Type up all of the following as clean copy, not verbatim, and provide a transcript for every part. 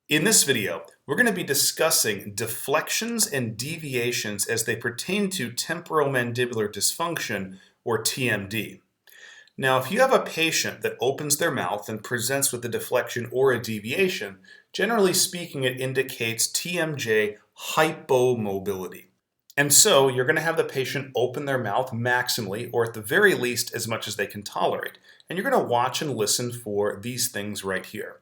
In this video, we're going to be discussing deflections and deviations as they pertain to temporomandibular dysfunction, or TMD. Now, if you have a patient that opens their mouth and presents with a deflection or a deviation, generally speaking, it indicates TMJ hypomobility. And so you're going to have the patient open their mouth maximally, or at the very least, as much as they can tolerate. And you're going to watch and listen for these things right here.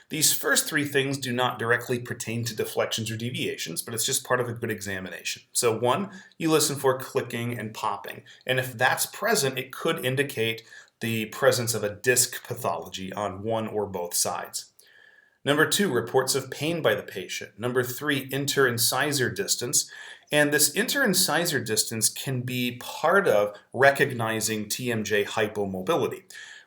These first three things do not directly pertain to deflections or deviations, but it's just part of a good examination. So one, you listen for clicking and popping. And if that's present, it could indicate the presence of a disc pathology on one or both sides. Number two, reports of pain by the patient. Number three, interincisor distance. And this interincisor distance can be part of recognizing TMJ hypomobility.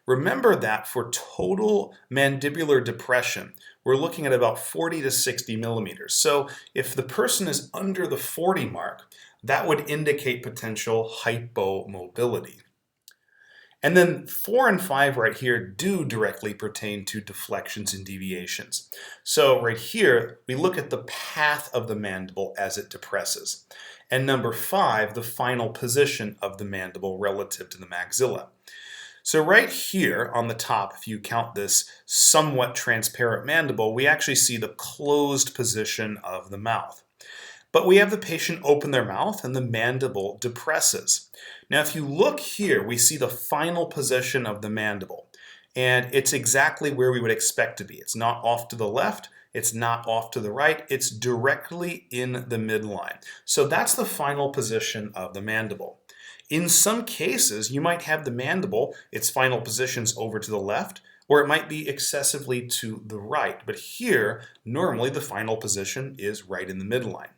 Remember that for total mandibular depression, we're looking at about 40 to 60 millimeters. So if the person is under the 40 mark, that would indicate potential hypomobility. And then 4 and 5 right here do directly pertain to deflections and deviations. So right here, we look at the path of the mandible as it depresses. And number 5, the final position of the mandible relative to the maxilla. So right here on the top, if you count this somewhat transparent mandible, we actually see the closed position of the mouth. But we have the patient open their mouth and the mandible depresses. Now if you look here, we see the final position of the mandible. And it's exactly where we would expect to be. It's not off to the left, it's not off to the right, it's directly in the midline. So that's the final position of the mandible. In some cases, you might have the mandible, its final positions over to the left, or it might be excessively to the right. But here, normally the final position is right in the midline.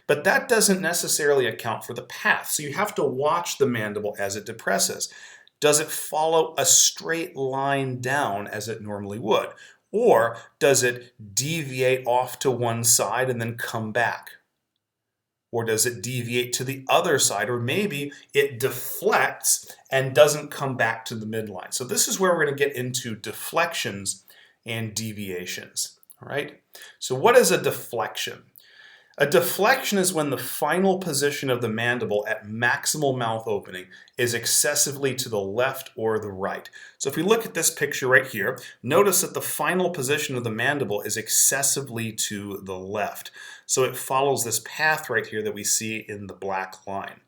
But that doesn't necessarily account for the path. So you have to watch the mandible as it depresses. Does it follow a straight line down as it normally would? Or does it deviate off to one side and then come back? Or does it deviate to the other side? Or maybe it deflects and doesn't come back to the midline. So this is where we're going to get into deflections and deviations. All right. So what is a deflection? A deflection is when the final position of the mandible at maximal mouth opening is excessively to the left or the right. So if we look at this picture right here, notice that the final position of the mandible is excessively to the left. So it follows this path right here that we see in the black line.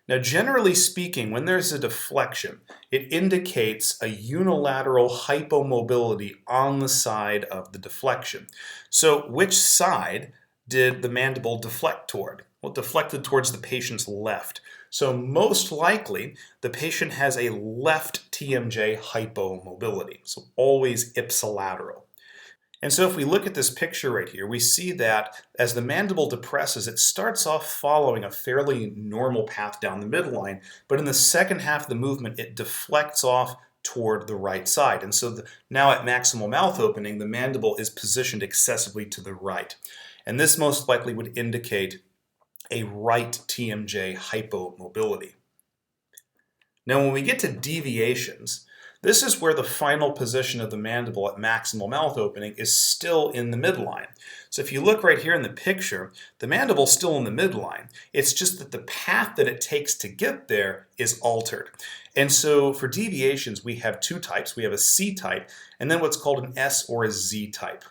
Now, generally speaking, when there's a deflection, it indicates a unilateral hypomobility on the side of the deflection. So which side did the mandible deflect toward? Well, it deflected towards the patient's left. So most likely, the patient has a left TMJ hypomobility, so always ipsilateral. And so if we look at this picture right here, we see that as the mandible depresses, it starts off following a fairly normal path down the midline, but in the second half of the movement, it deflects off toward the right side. And so now at maximal mouth opening, the mandible is positioned excessively to the right. And this most likely would indicate a right TMJ hypomobility. Now when we get to deviations, this is where the final position of the mandible at maximal mouth opening is still in the midline. So if you look right here in the picture, the mandible's still in the midline. It's just that the path that it takes to get there is altered. And so for deviations, we have two types. We have a C type and then what's called an S or a Z type.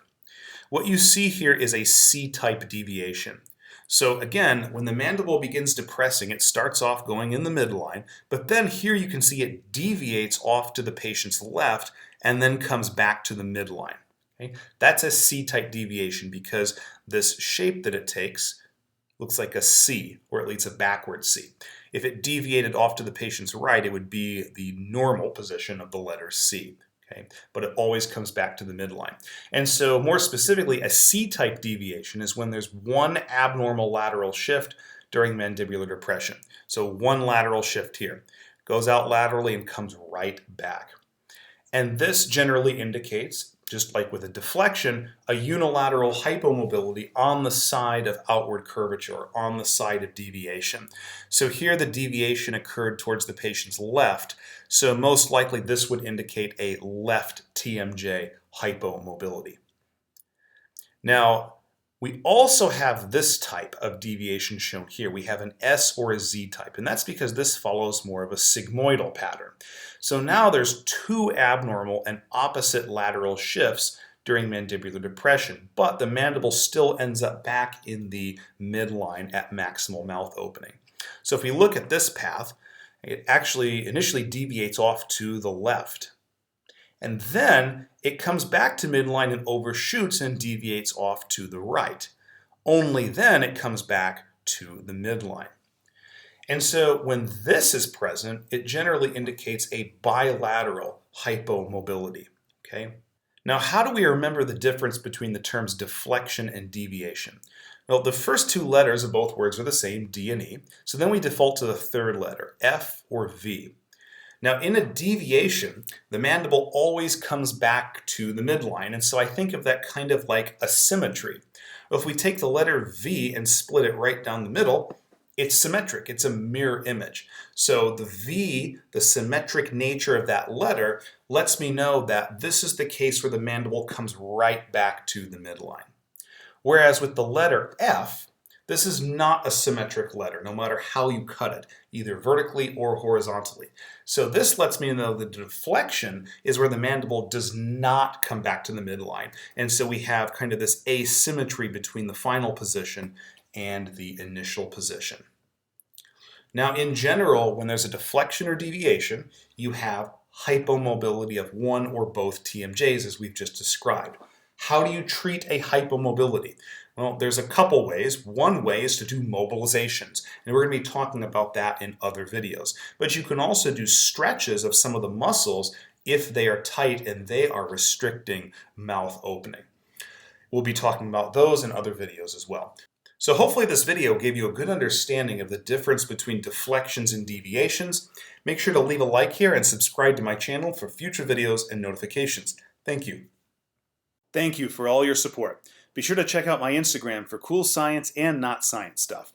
What you see here is a C-type deviation. So again, when the mandible begins depressing, it starts off going in the midline, but then here you can see it deviates off to the patient's left and then comes back to the midline. Okay? That's a C-type deviation because this shape that it takes looks like a C, or at least a backward C. If it deviated off to the patient's right, it would be the normal position of the letter C. Okay, but it always comes back to the midline. And so more specifically, a C-type deviation is when there's one abnormal lateral shift during mandibular depression. So one lateral shift here, goes out laterally and comes right back. And this generally indicates, just like with a deflection, a unilateral hypomobility on the side of outward curvature, or on the side of deviation. So here the deviation occurred towards the patient's left, so most likely this would indicate a left TMJ hypomobility. Now, we also have this type of deviation shown here. We have an S or a Z type, and that's because this follows more of a sigmoidal pattern. So now there's two abnormal and opposite lateral shifts during mandibular depression, but the mandible still ends up back in the midline at maximal mouth opening. So if we look at this path, it actually initially deviates off to the left. And then it comes back to midline and overshoots and deviates off to the right. Only then it comes back to the midline. And so when this is present, it generally indicates a bilateral hypomobility. Okay? Now, how do we remember the difference between the terms deflection and deviation? Well, the first two letters of both words are the same, D and E, so then we default to the third letter, F or V. Now, in a deviation, the mandible always comes back to the midline, and so I think of that kind of like a symmetry. Well, if we take the letter V and split it right down the middle, it's symmetric. It's a mirror image. So the V, the symmetric nature of that letter, lets me know that this is the case where the mandible comes right back to the midline. Whereas with the letter F, this is not a symmetric letter, no matter how you cut it, either vertically or horizontally. So this lets me know the deflection is where the mandible does not come back to the midline. And so we have kind of this asymmetry between the final position and the initial position. Now, in general, when there's a deflection or deviation, you have hypomobility of one or both TMJs, as we've just described. How do you treat a hypomobility? Well, there's a couple ways. One way is to do mobilizations, and we're going to be talking about that in other videos. But you can also do stretches of some of the muscles if they are tight and they are restricting mouth opening. We'll be talking about those in other videos as well. So hopefully this video gave you a good understanding of the difference between deflections and deviations. Make sure to leave a like here and subscribe to my channel for future videos and notifications. Thank you. Thank you for all your support. Be sure to check out my Instagram for cool science and not science stuff.